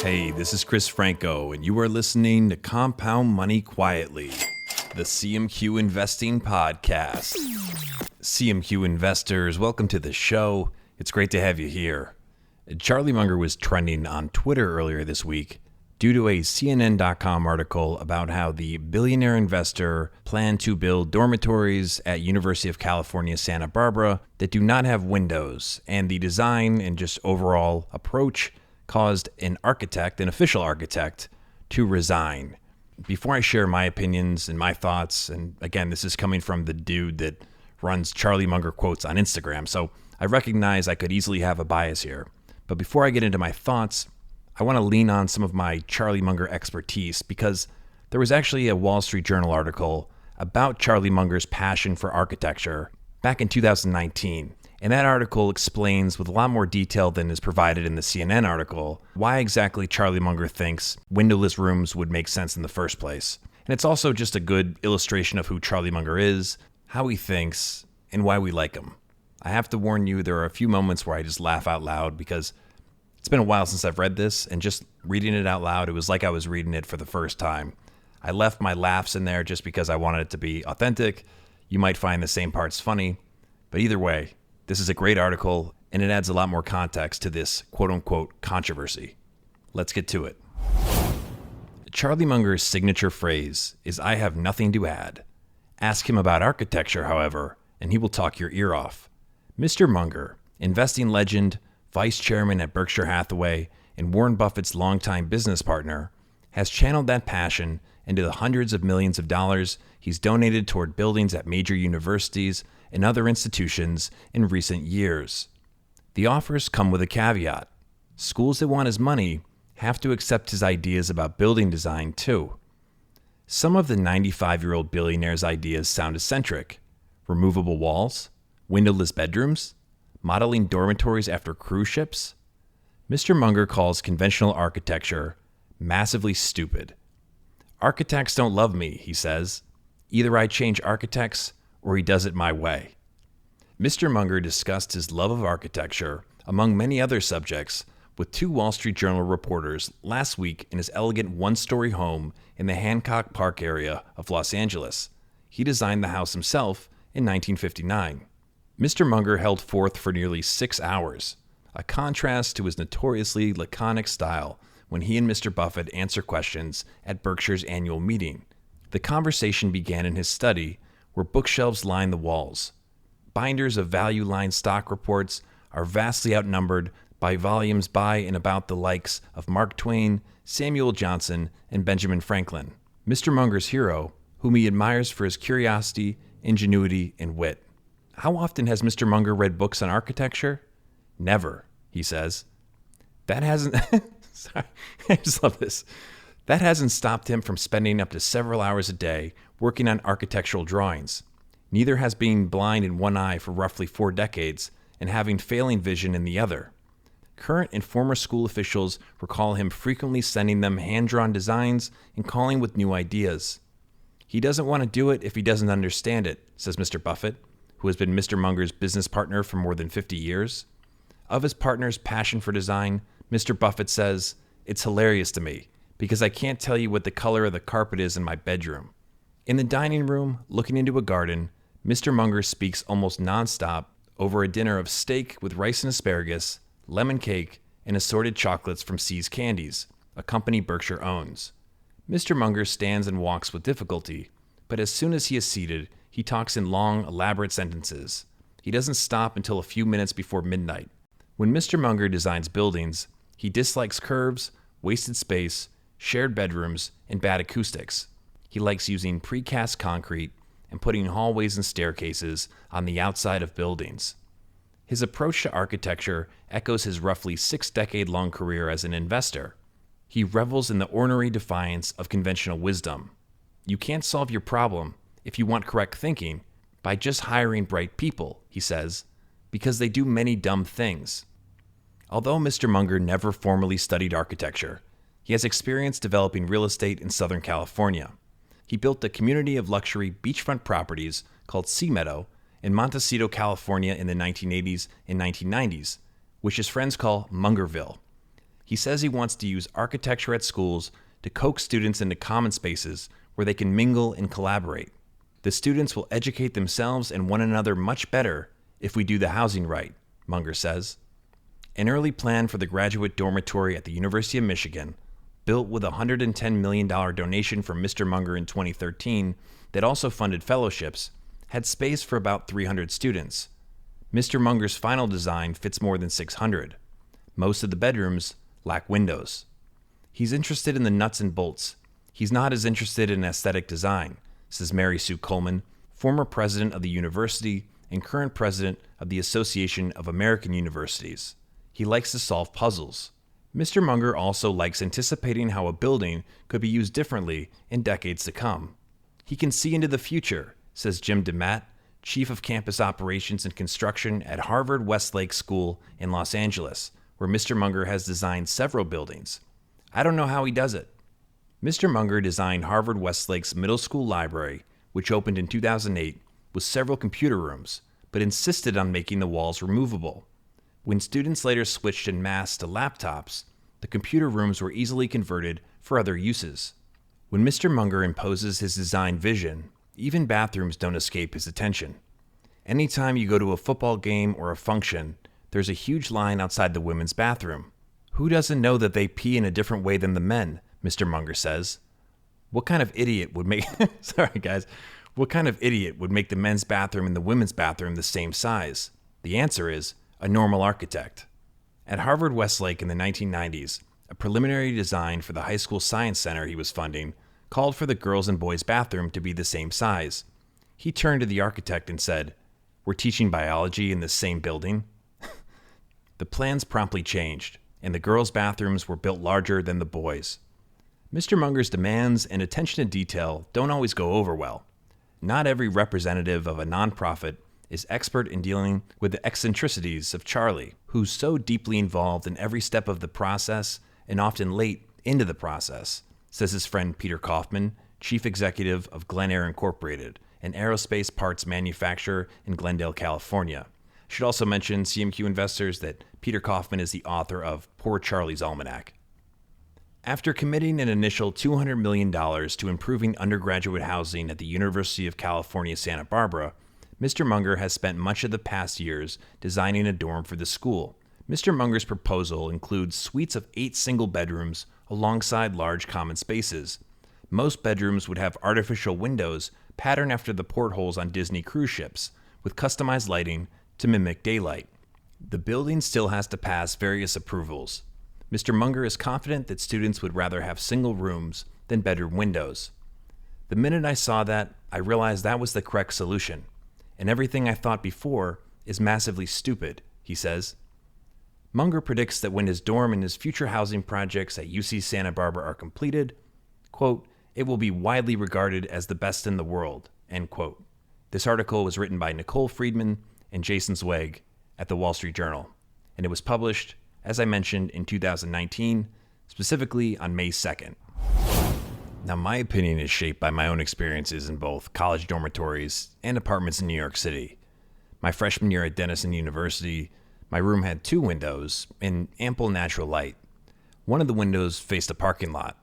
Hey, this is Chris Franco, and you are listening to Compound Money Quietly, the CMQ Investing Podcast. CMQ investors, welcome to the show. It's great to have you here. Charlie Munger was trending on Twitter earlier this week due to a CNN.com article about how the billionaire investor planned to build dormitories at University of California, Santa Barbara that do not have windows, and the design and just overall approach caused an official architect, to resign. Before I share my opinions and my thoughts, and again, this is coming from the dude that runs Charlie Munger quotes on Instagram, so I recognize I could easily have a bias here. But before I get into my thoughts, I want to lean on some of my Charlie Munger expertise, because there was actually a Wall Street Journal article about Charlie Munger's passion for architecture back in 2019. And that article explains with a lot more detail than is provided in the CNN article why exactly Charlie Munger thinks windowless rooms would make sense in the first place. And it's also just a good illustration of who Charlie Munger is, how he thinks, and why we like him. I have to warn you, there are a few moments where I just laugh out loud because it's been a while since I've read this, and just reading it out loud, it was like I was reading it for the first time. I left my laughs in there just because I wanted it to be authentic. You might find the same parts funny, but either way, this is a great article, and it adds a lot more context to this quote-unquote controversy. Let's get to it. Charlie Munger's signature phrase is, "I have nothing to add." Ask him about architecture, however, and he will talk your ear off. Mr. Munger, investing legend, vice chairman at Berkshire Hathaway, and Warren Buffett's longtime business partner, has channeled that passion into the hundreds of millions of dollars he's donated toward buildings at major universities and other institutions in recent years. The offers come with a caveat. Schools that want his money have to accept his ideas about building design too. Some of the 95-year-old billionaire's ideas sound eccentric. Removable walls, windowless bedrooms, modeling dormitories after cruise ships. Mr. Munger calls conventional architecture massively stupid. "Architects don't love me," he says. "Either I change architects or he does it my way." Mr. Munger discussed his love of architecture, among many other subjects, with two Wall Street Journal reporters last week in his elegant one-story home in the Hancock Park area of Los Angeles. He designed the house himself in 1959. Mr. Munger held forth for nearly 6 hours, a contrast to his notoriously laconic style when he and Mr. Buffett answer questions at Berkshire's annual meeting. The conversation began in his study, where bookshelves line the walls. Binders of value-line stock reports are vastly outnumbered by volumes by and about the likes of Mark Twain, Samuel Johnson, and Benjamin Franklin, Mr. Munger's hero, whom he admires for his curiosity, ingenuity, and wit. How often has Mr. Munger read books on architecture? Never, he says. That hasn't... Sorry, I just love this. That hasn't stopped him from spending up to several hours a day working on architectural drawings. Neither has being blind in one eye for roughly 4 decades and having failing vision in the other. Current and former school officials recall him frequently sending them hand-drawn designs and calling with new ideas. He doesn't want to do it if he doesn't understand it, says Mr. Buffett, who has been Mr. Munger's business partner for more than 50 years. Of his partner's passion for design, Mr. Buffett says, "It's hilarious to me, because I can't tell you what the color of the carpet is in my bedroom." In the dining room, looking into a garden, Mr. Munger speaks almost nonstop over a dinner of steak with rice and asparagus, lemon cake, and assorted chocolates from See's Candies, a company Berkshire owns. Mr. Munger stands and walks with difficulty, but as soon as he is seated, he talks in long, elaborate sentences. He doesn't stop until a few minutes before midnight. When Mr. Munger designs buildings, he dislikes curves, wasted space, shared bedrooms, and bad acoustics. He likes using precast concrete and putting hallways and staircases on the outside of buildings. His approach to architecture echoes his roughly 6-decade-long career as an investor. He revels in the ornery defiance of conventional wisdom. You can't solve your problem, if you want correct thinking, by just hiring bright people, he says, because they do many dumb things. Although Mr. Munger never formally studied architecture, he has experience developing real estate in Southern California. He built a community of luxury beachfront properties called Sea Meadow in Montecito, California in the 1980s and 1990s, which his friends call Mungerville. He says he wants to use architecture at schools to coax students into common spaces where they can mingle and collaborate. The students will educate themselves and one another much better if we do the housing right, Munger says. An early plan for the graduate dormitory at the University of Michigan, built with a $110 million donation from Mr. Munger in 2013 that also funded fellowships, had space for about 300 students. Mr. Munger's final design fits more than 600. Most of the bedrooms lack windows. He's interested in the nuts and bolts. He's not as interested in aesthetic design, says Mary Sue Coleman, former president of the university and current president of the Association of American Universities. He likes to solve puzzles. Mr. Munger also likes anticipating how a building could be used differently in decades to come. He can see into the future, says Jim DeMatt, Chief of Campus Operations and Construction at Harvard Westlake School in Los Angeles, where Mr. Munger has designed several buildings. I don't know how he does it. Mr. Munger designed Harvard Westlake's middle school library, which opened in 2008, with several computer rooms, but insisted on making the walls removable. When students later switched en masse to laptops, the computer rooms were easily converted for other uses. When Mr. Munger imposes his design vision, even bathrooms don't escape his attention. Anytime you go to a football game or a function, there's a huge line outside the women's bathroom. Who doesn't know that they pee in a different way than the men, Mr. Munger says. What kind of idiot would make What kind of idiot would make the men's bathroom and the women's bathroom the same size? The answer is a normal architect. At Harvard Westlake in the 1990s, a preliminary design for the high school science center he was funding called for the girls' and boys' bathroom to be the same size. He turned to the architect and said, "We're teaching biology in the same building?" The plans promptly changed, and the girls' bathrooms were built larger than the boys'. Mr. Munger's demands and attention to detail don't always go over well. Not every representative of a nonprofit is expert in dealing with the eccentricities of Charlie, who's so deeply involved in every step of the process and often late into the process, says his friend Peter Kaufman, chief executive of Glenair Incorporated, an aerospace parts manufacturer in Glendale, California. Should also mention, CMQ investors, that Peter Kaufman is the author of Poor Charlie's Almanac. After committing an initial $200 million to improving undergraduate housing at the University of California, Santa Barbara, Mr. Munger has spent much of the past years designing a dorm for the school. Mr. Munger's proposal includes suites of 8 single bedrooms alongside large common spaces. Most bedrooms would have artificial windows patterned after the portholes on Disney cruise ships, with customized lighting to mimic daylight. The building still has to pass various approvals. Mr. Munger is confident that students would rather have single rooms than bedroom windows. The minute I saw that, I realized that was the correct solution, and everything I thought before is massively stupid, he says. Munger predicts that when his dorm and his future housing projects at UC Santa Barbara are completed, quote, "it will be widely regarded as the best in the world," end quote. This article was written by Nicole Friedman and Jason Zweig at the Wall Street Journal, and it was published, as I mentioned, in 2019, specifically on May 2nd. Now, my opinion is shaped by my own experiences in both college dormitories and apartments in New York City. My freshman year at Denison University, my room had 2 windows and ample natural light. One of the windows faced a parking lot.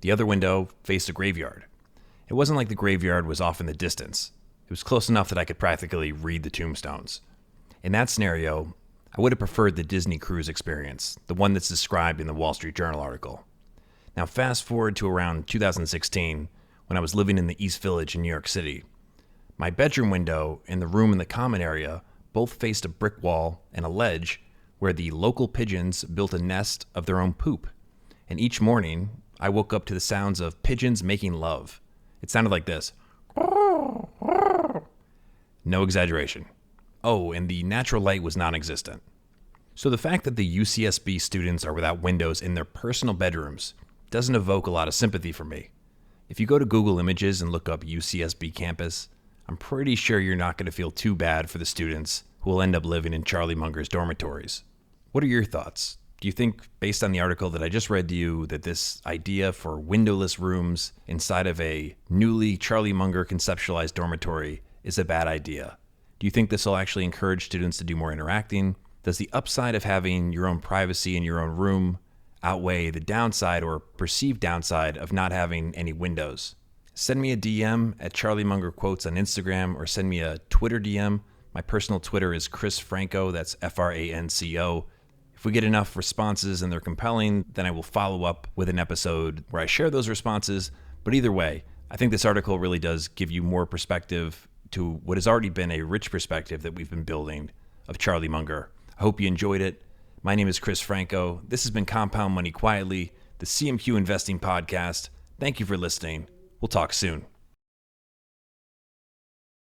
The other window faced a graveyard. It wasn't like the graveyard was off in the distance. It was close enough that I could practically read the tombstones. In that scenario, I would have preferred the Disney cruise experience, the one that's described in the Wall Street Journal article. Now fast forward to around 2016, when I was living in the East Village in New York City. My bedroom window and the room in the common area both faced a brick wall and a ledge where the local pigeons built a nest of their own poop. And each morning, I woke up to the sounds of pigeons making love. It sounded like this. No exaggeration. Oh, and the natural light was non-existent. So the fact that the UCSB students are without windows in their personal bedrooms doesn't evoke a lot of sympathy for me. If you go to Google Images and look up UCSB campus, I'm pretty sure you're not going to feel too bad for the students who will end up living in Charlie Munger's dormitories. What are your thoughts? Do you think, based on the article that I just read to you, that this idea for windowless rooms inside of a newly Charlie Munger conceptualized dormitory is a bad idea? Do you think this will actually encourage students to do more interacting, Does the upside of having your own privacy in your own room outweigh the downside or perceived downside of not having any windows? Send me a DM at Charlie Munger Quotes on Instagram, or send me a Twitter DM. My personal Twitter is Chris Franco, that's Franco. If we get enough responses and they're compelling, then I will follow up with an episode where I share those responses. But either way, I think this article really does give you more perspective to what has already been a rich perspective that we've been building of Charlie Munger. I hope you enjoyed it. My name is Chris Franco. This has been Compound Money Quietly, the CMQ Investing Podcast. Thank you for listening. We'll talk soon.